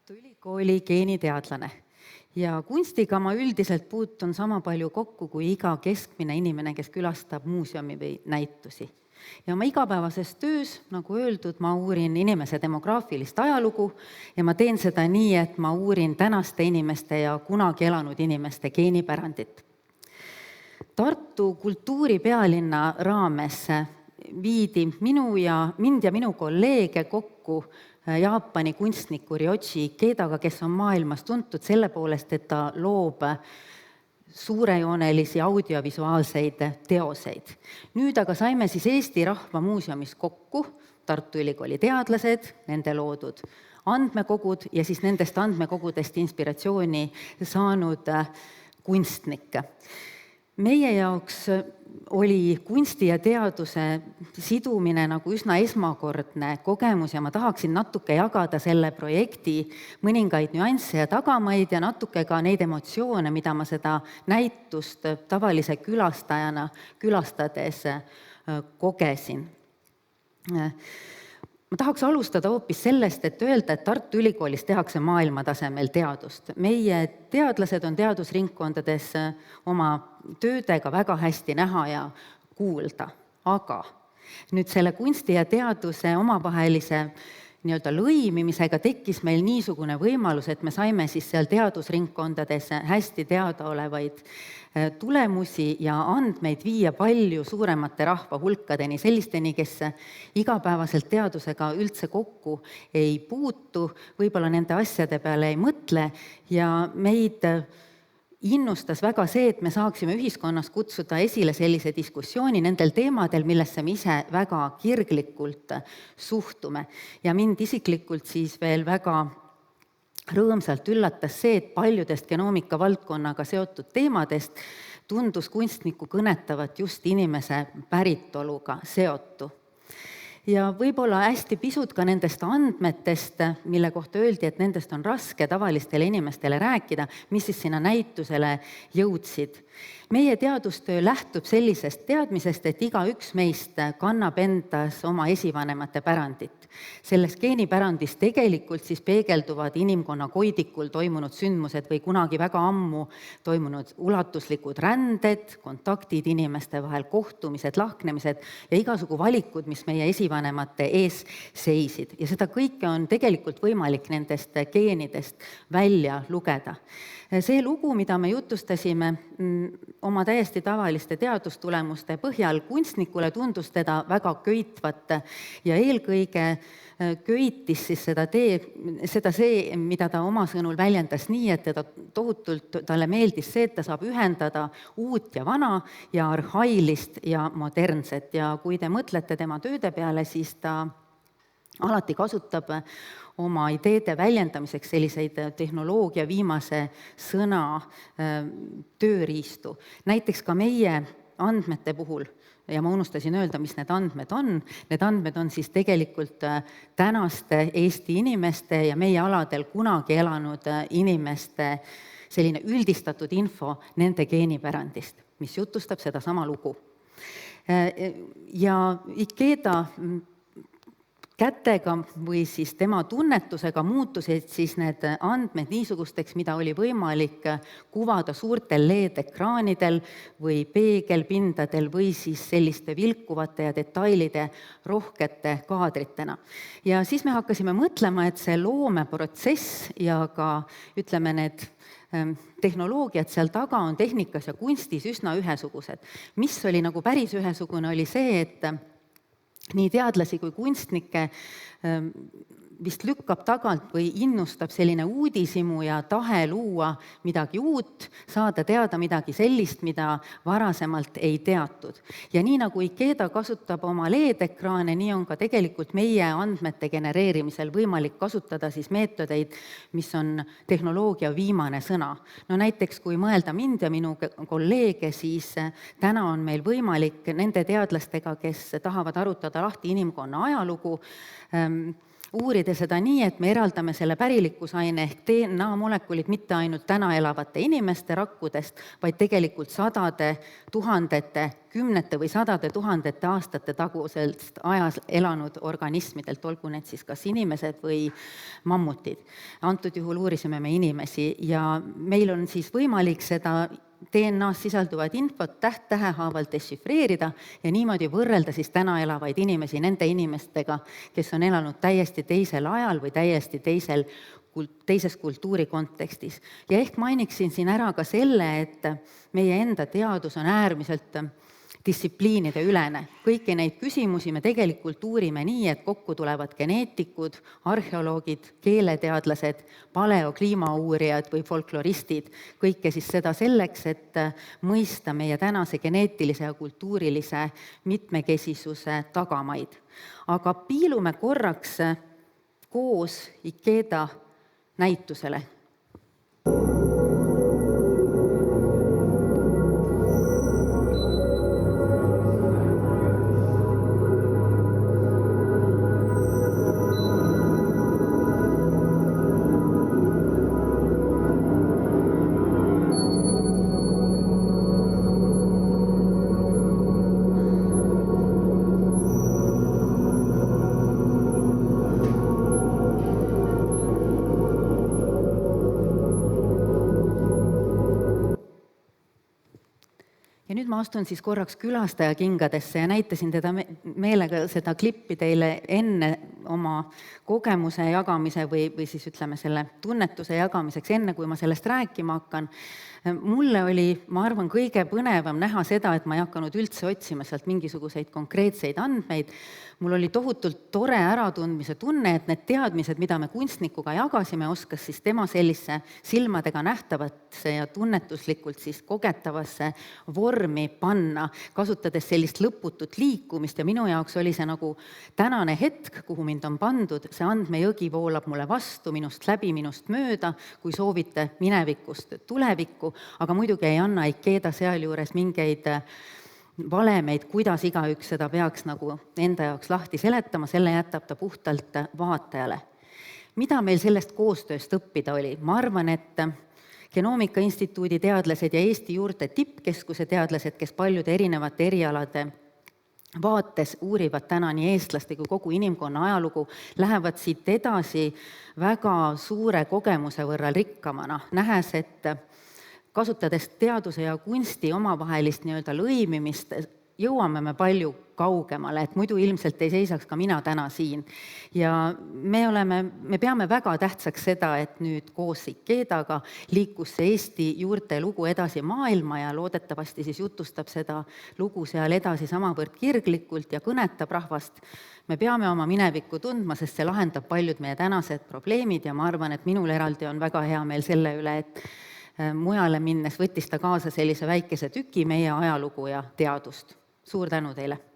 Tartu Ülikooli geeniteadlane ja kunstiga ma üldiselt puutun sama palju kokku kui iga keskmine inimene, kes külastab muuseumi või näitusi. Ja oma igapäevases töös, nagu öeldud, ma uurin inimese demograafilist ajalugu ja ma teen seda nii, et ma uurin tänaste inimeste ja kunagi elanud inimeste geenipärandit. Tartu kultuuripealinna raames viidi mind ja minu kolleege kokku Jaapani kunstniku Ryoji Ikedaga, kes on maailmas tuntud selle poolest, et ta loob suurejoonelisi audiovisuaalseid teoseid. Nüüd aga saime siis Eesti Rahva Muuseumis kokku Tartu Ülikooli teadlased, nende loodud andmekogud ja siis nendest andmekogudest inspiratsiooni saanud kunstnikke. Meie jaoks oli kunsti ja teaduse sidumine nagu üsna esmakordne kogemus ja ma tahaksin natuke jagada selle projekti mõningaid nüansse ja tagamaid ja natuke ka neid emotsioone, mida ma seda näitust tavalise külastajana külastades kogesin. Ma tahaks alustada hoopis sellest, et öelda, et Tartu Ülikoolis tehakse maailmatasemel teadust. Meie teadlased on teadusringkondades oma töödega väga hästi näha ja kuulda, aga nüüd selle kunsti ja teaduse omavahelise lõimimisega tekkis meil niisugune võimalus, et me saime siis seal teadusringkondades hästi teadaolevaid tulemusi ja andmeid viia palju suuremate rahvahulkadeni, sellisteni, kes igapäevaselt teadusega üldse kokku ei puutu, võib-olla nende asjade peale ei mõtle ja meid innustas väga see, et me saaksime ühiskonnas kutsuda esile sellise diskussiooni nendel teemadel, millesse me ise väga kirglikult suhtume. Ja mind isiklikult siis veel väga rõõmsalt üllatas see, et paljudest genoomika valdkonnaga seotud teemadest tundus kunstniku kõnetavat just inimese päritoluga seotu. Ja võib-olla hästi pisut ka nendest andmetest, mille kohta öeldi, et nendest on raske tavalistele inimestele rääkida, mis siis sinna näitusele jõudsid. Meie teadustöö lähtub sellisest teadmisest, et igaüks meist kannab endas oma esivanemate pärandit. Selles geenipärandis tegelikult siis peegelduvad inimkonna koidikul toimunud sündmused või kunagi väga ammu toimunud ulatuslikud ränded, kontaktid inimeste vahel, kohtumised, lahknemised ja igasugu valikud, mis meie esivanemate ees seisid. Ja seda kõike on tegelikult võimalik nendest geenidest välja lugeda. See lugu, mida me jutustasime oma täiesti tavaliste teadustulemuste põhjal kunstnikule, tundus teda väga köitvat ja eelkõige köitis siis seda see, mida ta oma sõnul väljendas nii, et talle meeldis see, et ta saab ühendada uut ja vana ja arhailist ja modernset ja kui te mõtlete tema tööde peale, siis ta alati kasutab oma ideede väljendamiseks selliseid tehnoloogia viimase sõna tööriistu. Näiteks ka meie andmete puhul, ja ma unustasin öelda, mis need andmed on siis tegelikult tänaste Eesti inimeste ja meie aladel kunagi elanud inimeste selline üldistatud info nende geenipärandist, mis jutustab sedasama lugu. Ja Ikeda kätega või siis tema tunnetusega muutusid siis need andmed niisugusteks, mida oli võimalik kuvada suurtel LED-ekraanidel või peegelpindadel või siis selliste vilkuvate ja detailide rohkete kaadritena. Ja siis me hakkasime mõtlema, et see loomeprotsess ja ka ütleme need tehnoloogiad seal taga on tehnikas ja kunstis üsna ühesugused. Mis oli nagu päris ühesugune, oli see, et nii teadlasi kui kunstnikke vist lükkab tagant või innustab selline uudishimu ja tahe luua midagi uut, saada teada midagi sellist, mida varasemalt ei teatud. Ja nii nagu Ikeda kasutab oma LED-ekraane, nii on ka tegelikult meie andmete genereerimisel võimalik kasutada siis meetodeid, mis on tehnoloogia viimane sõna. No näiteks kui mõelda mind ja minu kolleege, siis täna on meil võimalik nende teadlastega, kes tahavad arutada lahti inimkonna ajalugu, uurida seda nii, et me eraldame selle pärilikkusaine ehk DNA molekulid mitte ainult täna elavate inimeste rakkudest, vaid tegelikult sadade, tuhandete, kümnete või sadade tuhandete aastate tagusest ajas elanud organismidelt, olgu need siis kas inimesed või mammutid. Antud juhul uurisime me inimesi ja meil on siis võimalik seda DNA-s sisalduvad infot täht-tähe haaval dešifreerida ja niimoodi võrrelda siis täna elavaid inimesi nende inimestega, kes on elanud täiesti teisel ajal või täiesti teises kultuuri kontekstis. Ja ehk mainiksin siin ära ka selle, et meie enda teadus on äärmiselt distsipliinide ülene. Kõiki neid küsimusi me tegelikult uurime nii, et kokku tulevad geneetikud, arheoloogid, keeleteadlased, paleokliimauurijad või folkloristid. Kõike siis seda selleks, et mõista meie tänase geneetilise ja kultuurilise mitmekesisuse tagamaid. Aga piilume korraks koos Ikeda näitusele. Ja nüüd ma astun siis korraks külastaja kingadesse ja näitasin teda meelega seda klippi teile enne oma kogemuse jagamise või siis ütleme selle tunnetuse jagamiseks, enne kui ma sellest rääkima hakkan. Mulle oli, ma arvan, kõige põnevam näha seda, et ma ei hakanud üldse otsima sealt mingisuguseid konkreetseid andmeid. Mul oli tohutult tore äratundmise tunne, et need teadmised, mida me kunstnikuga jagasime, oskas siis tema sellisse silmadega nähtavasse ja tunnetuslikult siis kogetavasse vormi panna, kasutades sellist lõputut liikumist ja minu jaoks oli see nagu tänane hetk, kuhu mind on pandud, see andmejõgi voolab mulle vastu, minust läbi, minust mööda, kui soovite minevikust tulevikku, aga muidugi ei anna Ikeda sealjuures mingeid valemeid, kuidas igaüks seda peaks nagu enda jaoks lahti seletama, selle jätab ta puhtalt vaatajale. Mida meil sellest koostööst õppida oli? Ma arvan, et Genoomika Instituudi teadlased ja Eesti juurte tippkeskuse teadlased, kes paljude erinevate erialade vaates uurivad täna nii eestlaste kui kogu inimkonna ajalugu, lähevad siit edasi väga suure kogemuse võrra rikkamana, nähes, et kasutades teaduse ja kunsti omavahelist nii-öelda lõimimist, jõuame me palju kaugemale, et muidu ilmselt ei seisaks ka mina täna siin. Ja me peame väga tähtsaks seda, et nüüd koos Ikedaga liikus see Eesti juurte lugu edasi maailma ja loodetavasti siis jutustab seda lugu seal edasi samavõrd kirglikult ja kõnetab rahvast. Me peame oma minevikku tundma, sest see lahendab paljud meie tänased probleemid ja ma arvan, et minul eraldi on väga hea meel selle üle, et mujale minnes võttis ta kaasa sellise väikese tüki meie ajalugu ja teadust. Suur tänu teile!